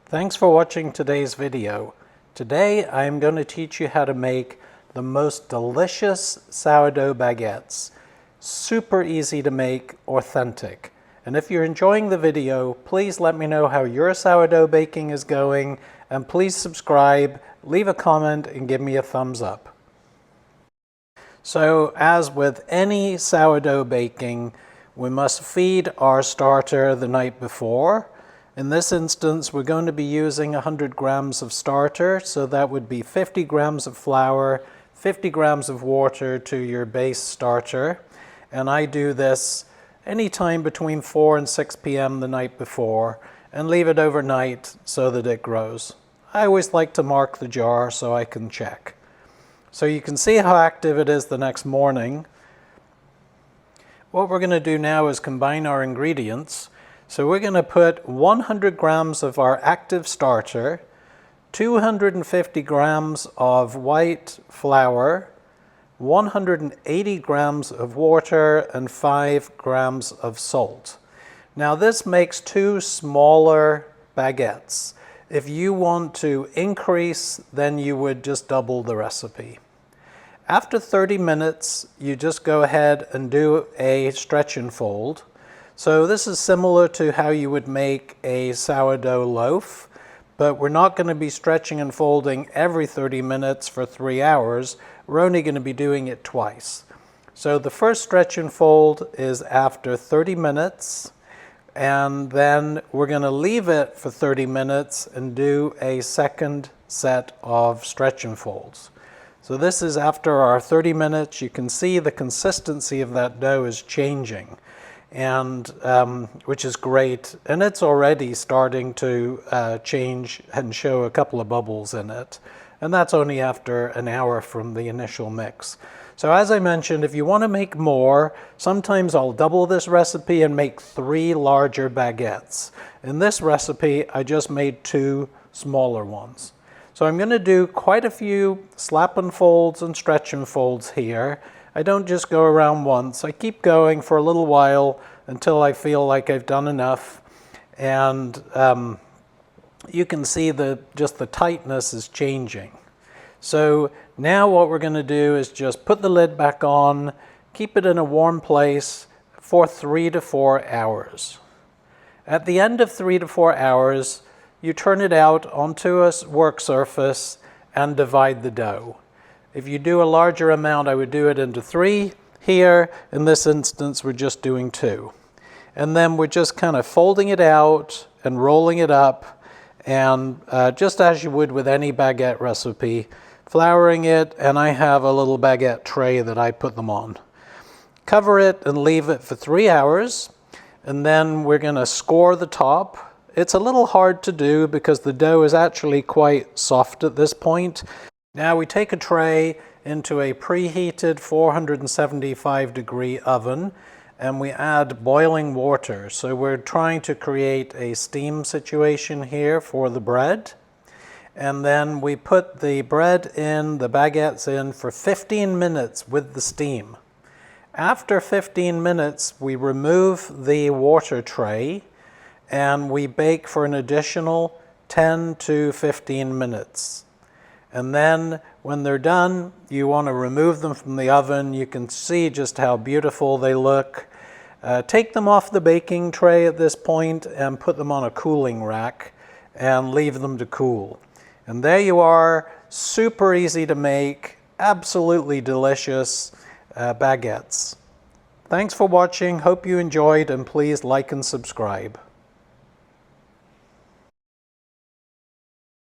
Thanks for watching today's video. Today I'm going to teach you how to make the most delicious sourdough baguettes. Super easy to make, authentic. And if you're enjoying the video, please let me know how your sourdough baking is going, and please subscribe, leave a comment, and give me a thumbs up. So, as with any sourdough baking, we must feed our starter the night before. In this instance, we're going to be using 100 grams of starter, so that would be 50 grams of flour, 50 grams of water to your base starter. And I do this anytime between 4 and 6 p.m. the night before, and leave it overnight so that it grows. I always like to mark the jar so I can check. So you can see how active it is the next morning. What we're going to do now is combine our ingredients. So we're going to put 100 grams of our active starter, 250 grams of white flour, 180 grams of water, and 5 grams of salt. Now this makes 2 smaller baguettes. If you want to increase, then you would just double the recipe. After 30 minutes, you just go ahead and do a stretch and fold. So this is similar to how you would make a sourdough loaf, but we're not going to be stretching and folding every 30 minutes for 3 hours. We're only going to be doing it twice. So the first stretch and fold is after 30 minutes, and then we're going to leave it for 30 minutes and do a second set of stretch and folds. So this is after our 30 minutes. You can see the consistency of that dough is changing, and which is great, and it's already starting to change and show a couple of bubbles in it, and that's only after an hour from the initial mix. So as I mentioned, if you want to make more, sometimes I'll double this recipe and make 3 larger baguettes. In this recipe, I just made 2 smaller ones. So I'm going to do quite a few slap and folds and stretch and folds here. I don't just go around once. I keep going for a little while until I feel like I've done enough. And you can see just the tightness is changing. So now what we're going to do is just put the lid back on, keep it in a warm place for 3 to 4 hours. At the end of 3 to 4 hours, you turn it out onto a work surface and divide the dough. If you do a larger amount, I would do it into 3. Here, in this instance, we're just doing 2. And then we're just kind of folding it out and rolling it up, and just as you would with any baguette recipe, flouring it, and I have a little baguette tray that I put them on. Cover it and leave it for 3 hours, and then we're going to score the top. It's a little hard to do because the dough is actually quite soft at this point. Now we take a tray into a preheated 475 degree oven, and we add boiling water. So we're trying to create a steam situation here for the bread. And then we put the bread in, the baguettes in, for 15 minutes with the steam. After 15 minutes, we remove the water tray and we bake for an additional 10 to 15 minutes. And then when they're done, you want to remove them from the oven. You can see just how beautiful they look. Take them off the baking tray at this point and put them on a cooling rack and leave them to cool. And there you are, super easy to make, absolutely delicious baguettes. Thanks for watching, hope you enjoyed, and please like and subscribe.